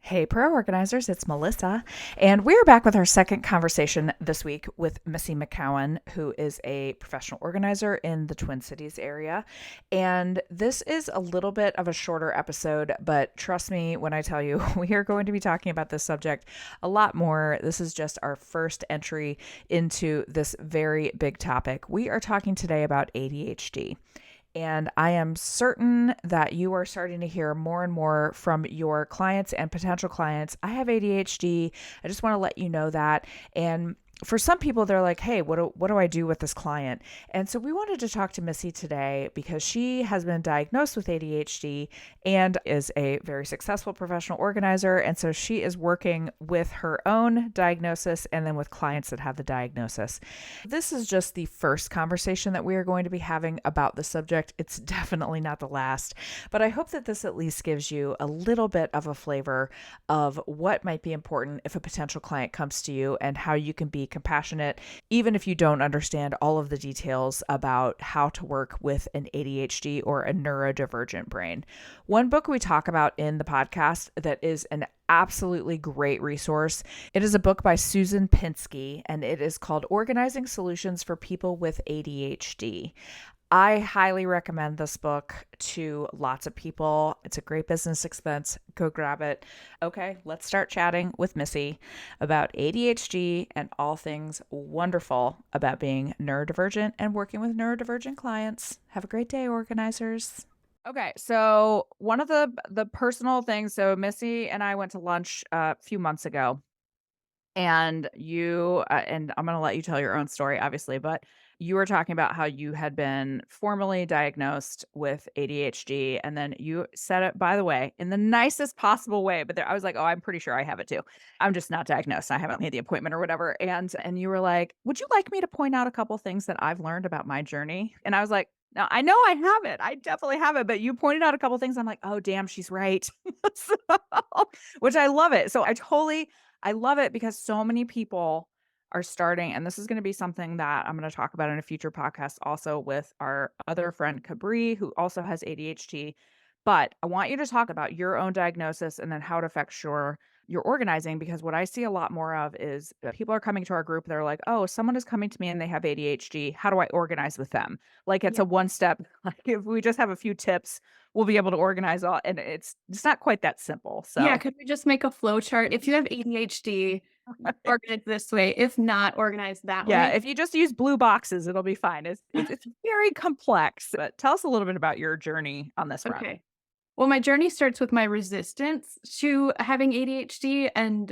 Hey, pro organizers, it's Melissa, and we're back with our second conversation this week with Missi McKown, who is a professional organizer in the Twin Cities area. And this is a little bit of a shorter episode, but trust me when I tell you, we are going to be talking about this subject a lot more. This is just our first entry into this very big topic. We are talking today about ADHD. And I am certain that you are starting to hear more and more from your clients and potential clients. I have ADHD. I just want to let you know that. And for some people, they're like, hey, what do I do with this client? And so we wanted to talk to Missi today because she has been diagnosed with ADHD and is a very successful professional organizer. And so she is working with her own diagnosis and then with clients that have the diagnosis. This is just the first conversation that we are going to be having about the subject. It's definitely not the last, but I hope that this at least gives you a little bit of a flavor of what might be important if a potential client comes to you and how you can be compassionate, even if you don't understand all of the details about how to work with an ADHD or a neurodivergent brain. One book we talk about in the podcast that is an absolutely great resource. It is a book by Susan Pinsky, and it is called Organizing Solutions for People with ADHD. I highly recommend this book to lots of people. It's a great business expense. Go grab it. Okay, let's start chatting with Missi about ADHD and all things wonderful about being neurodivergent and working with neurodivergent clients. Have a great day, organizers. Okay, so one of the personal things, so Missi and I went to lunch a few months ago, and and I'm going to let you tell your own story, obviously, but you were talking about how you had been formally diagnosed with ADHD, and then you said it, by the way, in the nicest possible way. But I was like, oh, I'm pretty sure I have it too. I'm just not diagnosed. I haven't made the appointment or whatever. And you were like, would you like me to point out a couple things that I've learned about my journey? And I was like, no, I know I have it. I definitely have it. But you pointed out a couple things. I'm like, oh, damn, she's right. So, which I love it. So I love it because so many people are starting, and this is going to be something that I'm going to talk about in a future podcast also with our other friend Kabri, who also has ADHD. But I want you to talk about your own diagnosis and then how it affects your organizing, because what I see a lot more of is that people are coming to our group. They're like, oh, someone is coming to me and they have ADHD. How do I organize with them? Like it's Yeah. a one step. Like if we just have a few tips, we'll be able to organize all. And it's not quite that simple. Yeah, So could we just make a flow chart? If you have ADHD, organize this way. If not, organize that yeah, way. if you just use blue boxes, it'll be fine. It's very complex, but tell us a little bit about your journey on this front. Okay. Well, my journey starts with my resistance to having ADHD and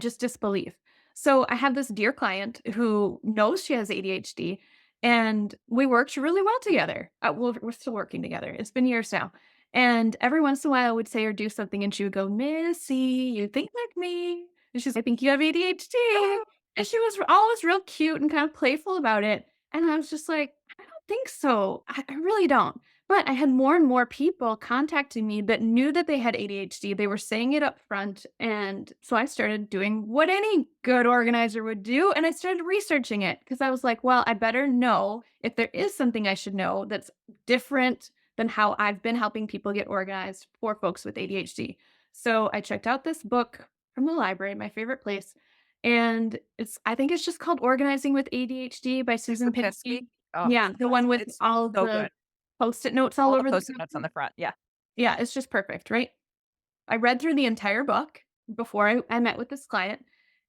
just disbelief. So I have this dear client who knows she has ADHD, and we worked really well together. We're still working together. It's been years now. And every once in a while, I would say or do something, and she would go, Missy, you think like me. And she's, I think you have ADHD. And she was always real cute and kind of playful about it. And I was just like, I don't think so. I really don't. But I had more and more people contacting me that knew that they had ADHD. They were saying it up front. And so I started doing what any good organizer would do. And I started researching it because I was like, well, I better know if there is something I should know that's different than how I've been helping people get organized for folks with ADHD. So I checked out this book from the library, my favorite place. And I think it's just called Organizing with ADHD by Susan Susan Pinsky. Pinsky. Oh, Yeah, the one with it's all so the good. Post-it notes all All the over the Post-it notes cover. on the front. Yeah. Yeah, it's just perfect, right? I read through the entire book before I met with this client,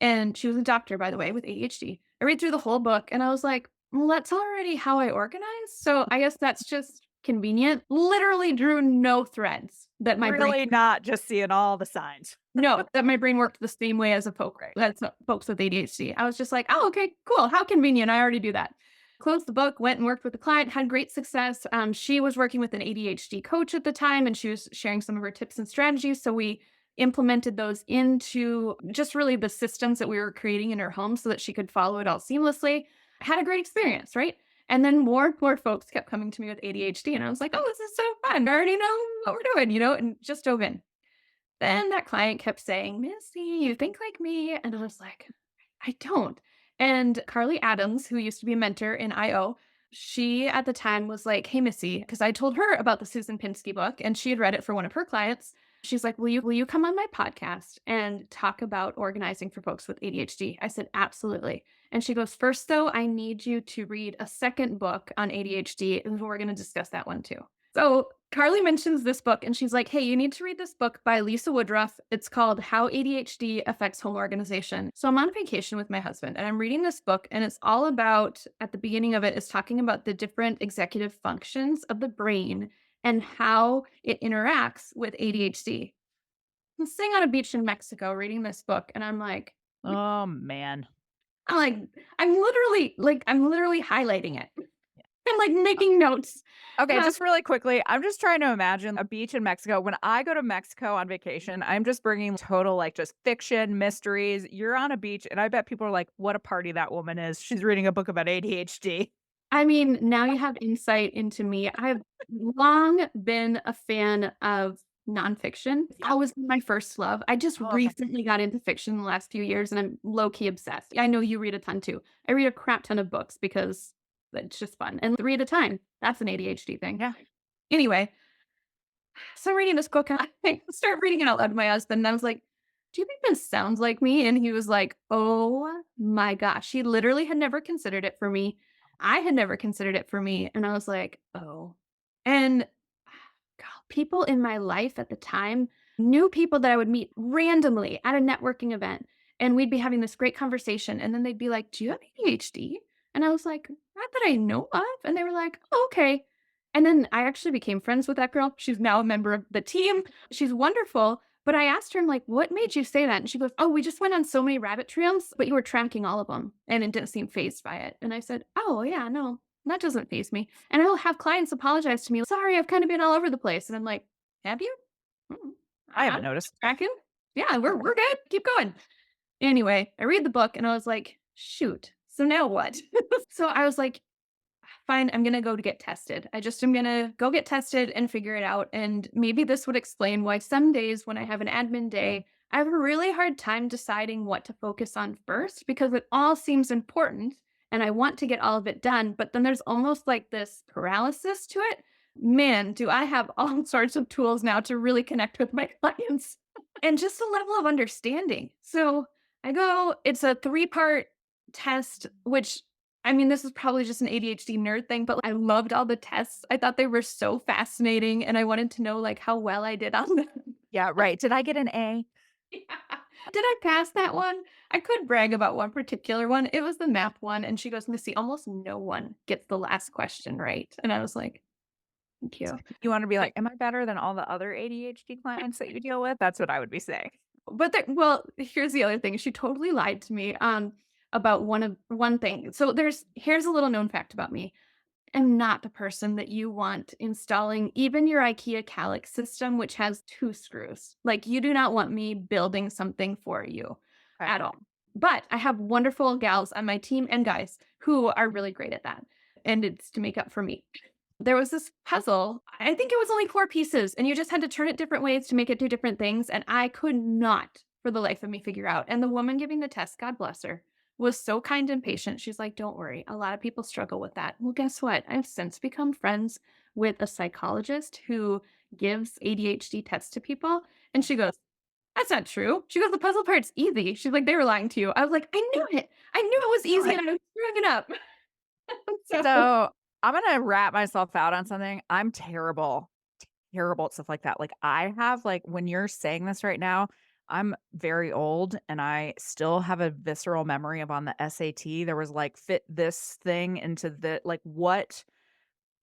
and she was a doctor, by the way, with ADHD. I read through the whole book, and I was like, well, that's already how I organize. So I guess that's just convenient. Literally drew no threads that my brain Really not just seeing all the signs. no, that my brain worked the same way as a Right. folks with ADHD. I was just like, "Oh, okay, cool. How convenient. I already do that." Closed the book, went and worked with the client, had great success. She was working with an ADHD coach at the time, and she was sharing some of her tips and strategies. So we implemented those into just really the systems that we were creating in her home so that she could follow it all seamlessly. Had a great experience, right? And then more and more folks kept coming to me with ADHD, and I was like, "Oh, this is so fun. I already know what we're doing," and just dove in. Then that client kept saying, Missy, you think like me? And I was like, I don't. And Carly Adams, who used to be a mentor in IO, she at the time was like, hey, Missy, because I told her about the Susan Pinsky book and she had read it for one of her clients. She's like, will you come on my podcast and talk about organizing for folks with ADHD? I said, absolutely. And she goes, first, though, I need you to read a second book on ADHD, and we're going to discuss that one too. So Carly mentions this book, and she's like, hey, you need to read this book by Lisa Woodruff. It's called How ADHD Affects Home Organization. So I'm on vacation with my husband, and I'm reading this book, and it's all about, at the beginning of it, is talking about the different executive functions of the brain and how it interacts with ADHD. I'm sitting on a beach in Mexico reading this book, and Oh, man. I'm like, I'm literally highlighting it. I'm like making notes. Okay, And I was just really quickly, I'm just trying to imagine a beach in Mexico. When I go to Mexico on vacation, I'm just bringing total, like, just fiction, mysteries. You're on a beach, and I bet people are like, "What a party that woman is. She's reading a book about ADHD." I mean, now you have insight into me. I've long been a fan of nonfiction. That was my first love. I just Oh, okay. recently got into fiction in the last few years, and I'm low key obsessed. I know you read a ton too. I read a crap ton of books because it's just fun and 3 at a time. That's an ADHD thing. Yeah. Anyway, so I'm reading this book and I start reading it out loud to my husband. And I was like, do you think this sounds like me? And he was like, oh my gosh. He literally had never considered it for me. I had never considered it for me. And I was like, oh. And God, people in my life at the time knew people that I would meet randomly at a networking event. And we'd be having this great conversation. And then they'd be like, do you have ADHD? And I was like, not that I know of. And they were like, oh, okay. And then I actually became friends with that girl. She's now a member of the team. She's wonderful. But I asked her, I'm like, what made you say that? And she goes, oh, we just went on so many rabbit trails, but you were tracking all of them and it didn't seem phased by it. And I said, oh, yeah, no, that doesn't faze me. And I'll have clients apologize to me. Sorry, I've kind of been all over the place. And I'm like, have you? Mm, I I'm haven't noticed. tracking. Yeah, we're good. Keep going. Anyway, I read the book and I was like, shoot. So now what? So I was like, fine, I'm gonna go to get tested. I just am gonna go get tested and figure it out. And maybe this would explain why some days when I have an admin day, I have a really hard time deciding what to focus on first because it all seems important and I want to get all of it done. But then there's almost like this paralysis to it. Man, do I have all sorts of tools now to really connect with my clients and just a level of understanding. So I go, it's a 3-part test, which I mean, this is probably just an ADHD nerd thing, but I loved all the tests. I thought they were so fascinating, and I wanted to know, like, how well I did on them. Yeah, right. Did I get an A? Yeah. Did I pass that one? I could brag about one particular one. It was the math one, and she goes, "Missy, almost no one gets the last question right." And I was like, "Thank you." You wanna be like, "Am I better than all the other ADHD clients that you deal with?" That's what I would be saying. But well, here's the other thing. She totally lied to me about one thing. So here's a little known fact about me. I'm not the person that you want installing even your IKEA Calyx system, which has 2 screws. Like, you do not want me building something for you Okay. at all. But I have wonderful gals on my team and guys who are really great at that. And it's to make up for me. There was this puzzle. I think it was only 4 pieces, and you just had to turn it different ways to make it do different things. And I could not, for the life of me, figure out. And the woman giving the test, God bless her, was so kind and patient. She's like, don't worry. A lot of people struggle with that. Well, guess what? I've since become friends with a psychologist who gives ADHD tests to people. And she goes, that's not true. She goes, the puzzle part's easy. She's like, they were lying to you. I was like, I knew it. I knew it was easy and I was screwing it up. So So, I'm gonna wrap myself out on something. I'm terrible, terrible at stuff like that. Like, I have, like, when you're saying this right now, I'm very old and I still have a visceral memory of on the SAT, there was like, fit this thing into the like, what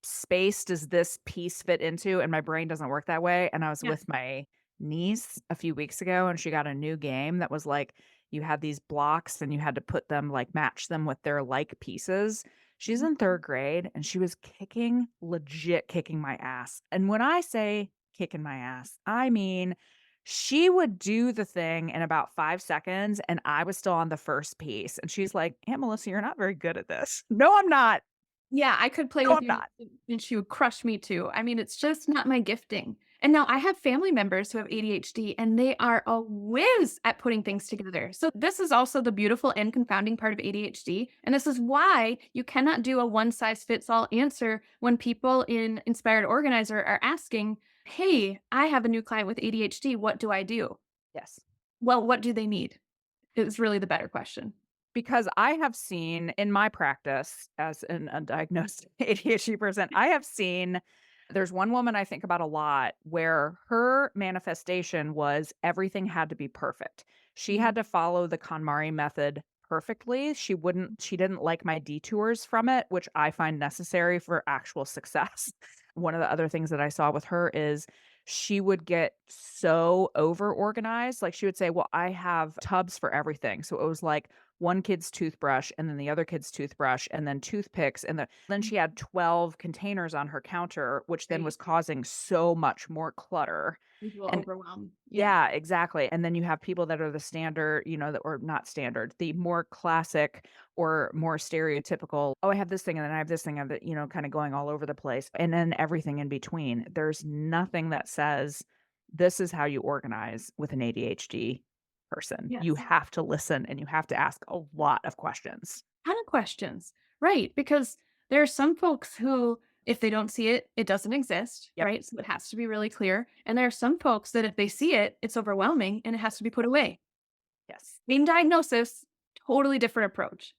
space does this piece fit into? And my brain doesn't work that way. And I was yes. with my niece a few weeks ago and she got a new game that was like you had these blocks and you had to put them like match them with their like pieces. She's in third grade and she was kicking, legit kicking my ass. And when I say kicking my ass, I mean she would do the thing in about 5 seconds and I was still on the first piece. And she's like, Aunt Melissa, you're not very good at this. No, I'm not. Yeah, I could play No, with I'm you not. and she would crush me too. I mean, it's just not my gifting. And now I have family members who have ADHD and they are a whiz at putting things together. So this is also the beautiful and confounding part of ADHD. And this is why you cannot do a one size fits all answer when people in Inspired Organizer are asking, "Hey, I have a new client with ADHD. What do I do?" Yes. Well, what do they need? Is really the better question. Because I have seen in my practice as an undiagnosed ADHD person, I have seen there's one woman I think about a lot where her manifestation was everything had to be perfect. She Mhm. had to follow the KonMari method perfectly. She didn't like my detours from it, which I find necessary for actual success. One of the other things that I saw with her is she would get so over organized. Like she would say, "Well, I have tubs for everything." So it was like one kid's toothbrush and then the other kid's toothbrush and then toothpicks then she had 12 containers on her counter, which then Right. was causing so much more clutter. Visual And overwhelm. Yeah. yeah, exactly. And then you have people that are the standard, that or not standard, the more classic or more stereotypical, oh, I have this thing and then I have this thing of it, kind of going all over the place. And then everything in between. There's nothing that says this is how you organize with an ADHD person. You Yes. have to listen and you have to ask a lot of questions. Ton of questions. Right. Because there are some folks who, if they don't see it, it doesn't exist. Yep. Right. So it has to be really clear. And there are some folks that if they see it, it's overwhelming and it has to be put away. Yes. Same diagnosis, totally different approach.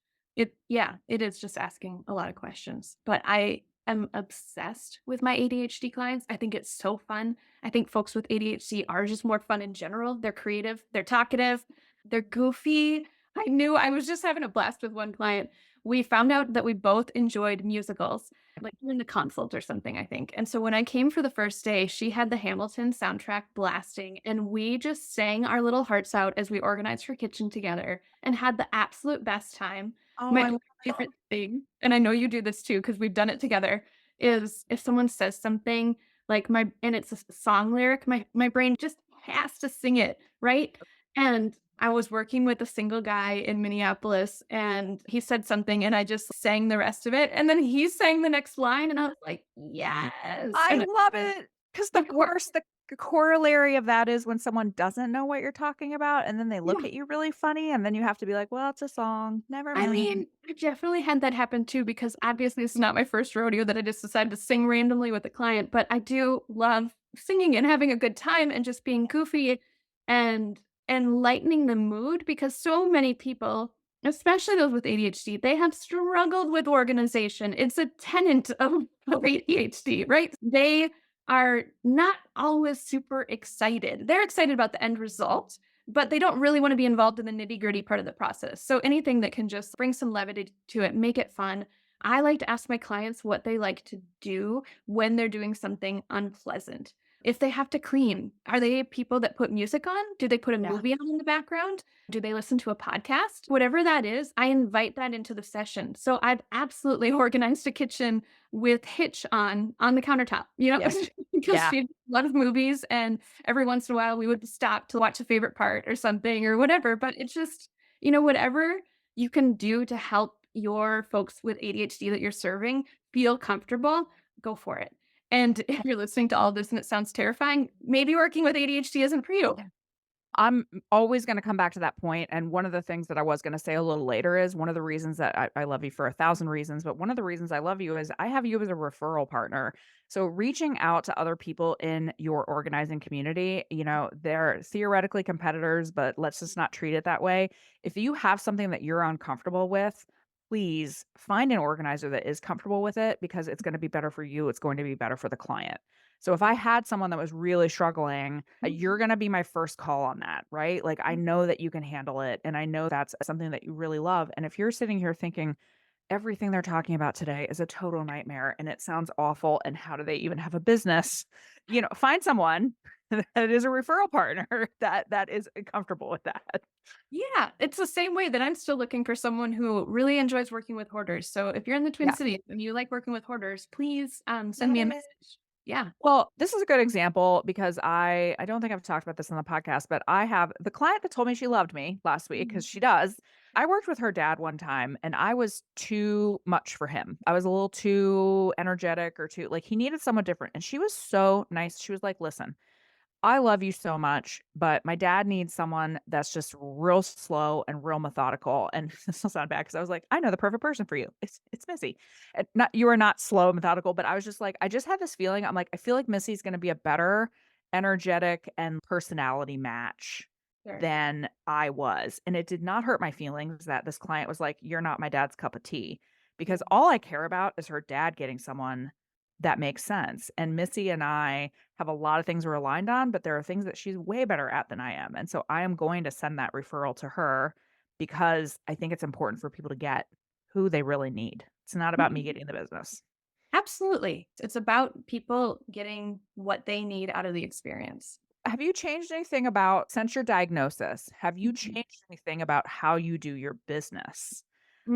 Yeah, it is just asking a lot of questions. But I am obsessed with my ADHD clients. I think it's so fun. I think folks with ADHD are just more fun in general. They're creative, they're talkative, they're goofy. I was just having a blast with one client. We found out that we both enjoyed musicals, like during the consult or something, I think. And so when I came for the first day, she had the Hamilton soundtrack blasting, and we just sang our little hearts out as we organized her kitchen together and had the absolute best time. Oh, My I other love it. favorite thing, and I know you do this too because we've done it together, is if someone says something like and it's a song lyric, my brain just has to sing it, right? And I was working with a single guy in Minneapolis and he said something and I just sang the rest of it. And then he sang the next line and I was like, yes. I And love it because the of course, worst the corollary of that is when someone doesn't know what you're talking about, and then they look yeah. at you really funny, and then you have to be like, "Well, it's a song. Never I mind." mean, I definitely had that happen too because obviously this is not my first rodeo that I just decided to sing randomly with a client, but I do love singing and having a good time and just being goofy and lightening the mood because so many people, especially those with ADHD, they have struggled with organization. It's a tenet of ADHD, right? They are not always super excited. They're excited about the end result, but they don't really want to be involved in the nitty-gritty part of the process. So anything that can just bring some levity to it, make it fun. I like to ask my clients what they like to do when they're doing something unpleasant. If they have to clean, are they people that put music on? Do they put a Yeah. movie on in the background? Do they listen to a podcast? Whatever that is, I invite that into the session. So I've absolutely organized a kitchen with Hitch on the countertop, Yep. because Yeah. she loves movies and every once in a while we would stop to watch a favorite part or something or whatever. But it's just, whatever you can do to help your folks with ADHD that you're serving feel comfortable, go for it. And if you're listening to all this and it sounds terrifying, maybe working with ADHD isn't for you. I'm always gonna come back to that point, and one of the things that I was gonna say a little later is one of the reasons that I love you for 1,000 reasons, but one of the reasons I love you is I have you as a referral partner. So reaching out to other people in your organizing community, they're theoretically competitors, but let's just not treat it that way. If you have something that you're uncomfortable with, please find an organizer that is comfortable with it because it's gonna be better for you, it's going to be better for the client. So if I had someone that was really struggling, you're gonna be my first call on that, right? Like, I know that you can handle it, and I know that's something that you really love, and if you're sitting here thinking, "Everything they're talking about today is a total nightmare, and it sounds awful, and how do they even have a business?" Find someone that is a referral partner that is comfortable with that. Yeah, it's the same way that I'm still looking for someone who really enjoys working with hoarders. So if you're in the Twin Yeah. Cities and you like working with hoarders, please send me a Yay. message. Yeah. Well, this is a good example because I don't think I've talked about this on the podcast, but I have the client that told me she loved me last week because she does. I worked with her dad one time and I was too much for him. I was a little too energetic or too like he needed someone different. And she was so nice. She was like, "Listen, I love you so much, but my dad needs someone that's just real slow and real methodical." And this will sound bad because I was like, "I know the perfect person for you. It's Missy." And not you are not slow and methodical, but I was just like, I just had this feeling. I'm like, I feel like Missy's gonna be a better energetic and personality match Sure. than I was. And it did not hurt my feelings that this client was like, "You're not my dad's cup of tea." Because Mhm. all I care about is her dad getting someone that makes sense. And Missy and I have a lot of things we're aligned on, but there are things that she's way better at than I am. And so I am going to send that referral to her because I think it's important for people to get who they really need. It's not about me Mhm. getting the business. Absolutely. It's about people getting what they need out of the experience. Have you changed anything about since your diagnosis? Have you Mhm. changed anything about how you do your business?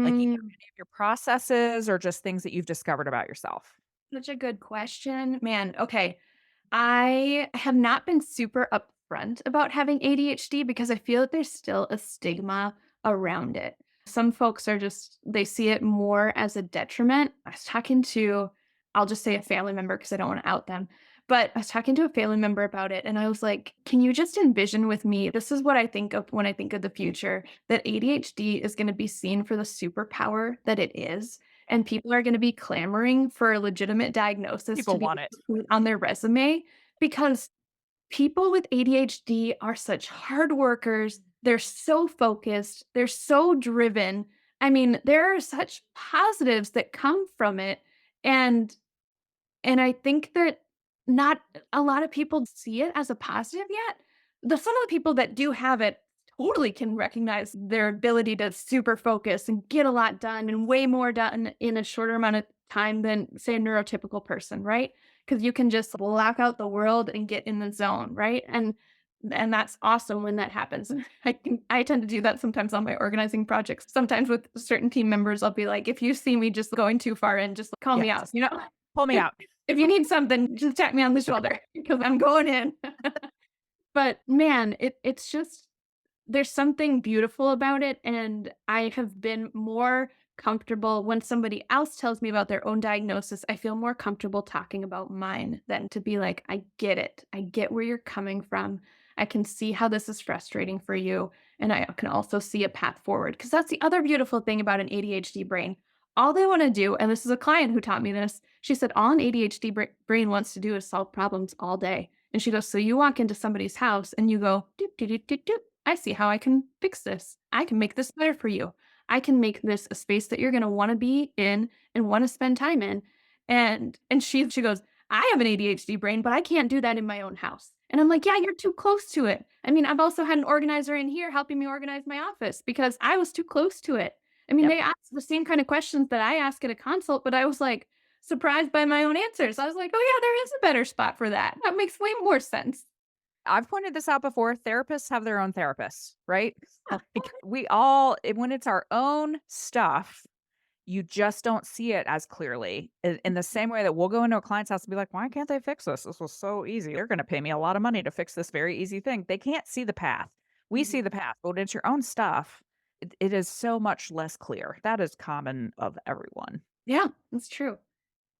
Like either Mm, any of your processes or just things that you've discovered about yourself? such a good question. Man, okay. I have not been super upfront about having ADHD because I feel that there's still a stigma around it. Some folks are just, they see it more as a detriment. I was talking to, I'll just say a family member because I don't want to out them, but I was talking to a family member about it and I was like, can you just envision with me? This is what I think of when I think of the future, that ADHD is going to be seen for the superpower that it is. And people are going to be clamoring for a legitimate diagnosis to People be want it. put on their resume because people with ADHD are such hard workers. They're so focused, they're so driven. I mean, there are such positives that come from it. And I think that not a lot of people see it as a positive yet. Some of the people that do have it totally can recognize their ability to super focus and get a lot done and way more done in a shorter amount of time than, say, a neurotypical person, right? Because you can just block out the world and get in the zone, right? And that's awesome when that happens. I tend to do that sometimes on my organizing projects. Sometimes with certain team members, I'll be like, if you see me just going too far in, just call me out, Yes. Pull me if out. if you need something, just tap me on the shoulder because I'm going in. But man, it's just there's something beautiful about it, and I have been more comfortable when somebody else tells me about their own diagnosis, I feel more comfortable talking about mine than to be like, "I get it. I get where you're coming from. I can see how this is frustrating for you, and I can also see a path forward." Because that's the other beautiful thing about an ADHD brain. All they wanna do, and this is a client who taught me this, she said, "All an ADHD brain wants to do is solve problems all day." And she goes, "So you walk into somebody's house and you go, doop, doop, doop, doop, doop. I see how I can fix this. I can make this better for you. I can make this a space that you're gonna wanna be in and wanna spend time in." And she goes, "I have an ADHD brain, but I can't do that in my own house." And I'm like, "Yeah, you're too close to it." I mean, I've also had an organizer in here helping me organize my office because I was too close to it. I mean, Yep. they asked the same kind of questions that I ask at a consult, but I was like surprised by my own answers. I was like, "Oh yeah, there is a better spot for that. That makes way more sense." I've pointed this out before. Therapists have their own therapists, right? Yeah. Like we all, when it's our own stuff, you just don't see it as clearly in the same way that we'll go into a client's house and be like, why can't they fix this? This was so easy. They're going to pay me a lot of money to fix this very easy thing. They can't see the path. We see Mhm. the path, but when it's your own stuff, it is so much less clear. That is common of everyone. Yeah, that's true.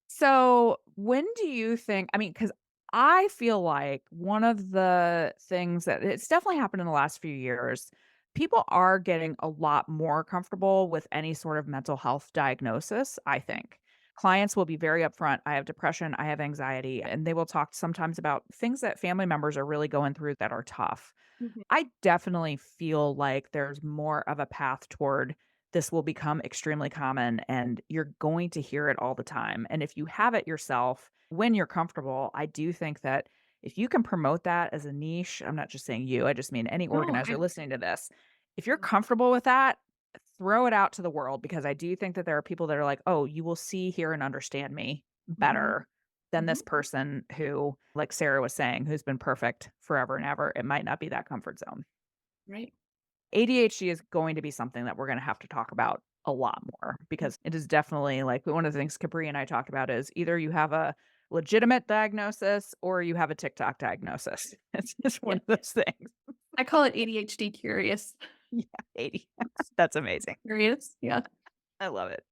So, when do you think because I feel like one of the things that it's definitely happened in the last few years, people are getting a lot more comfortable with any sort of mental health diagnosis, I think. Clients will be very upfront. I have depression, I have anxiety, and they will talk sometimes about things that family members are really going through that are tough. Mhm. I definitely feel like there's more of a path toward this will become extremely common and you're going to hear it all the time. And if you have it yourself when you're comfortable, I do think that if you can promote that as a niche, I'm not just saying you, I just mean any No, organizer I listening to this. If you're comfortable with that, throw it out to the world because I do think that there are people that are like, oh, you will see, hear, and understand me Mhm, better than mhm, this person who, like Sarah was saying, who's been perfect forever and ever. It might not be that comfort zone. right. ADHD is going to be something that we're gonna have to talk about a lot more Mm, because it is definitely like one of the things Capri and I talked about is either you have a legitimate diagnosis or you have a TikTok diagnosis. It's just one yeah, of those things. I call it ADHD curious. Yeah, 80. That's amazing. Curious, yeah. I love it.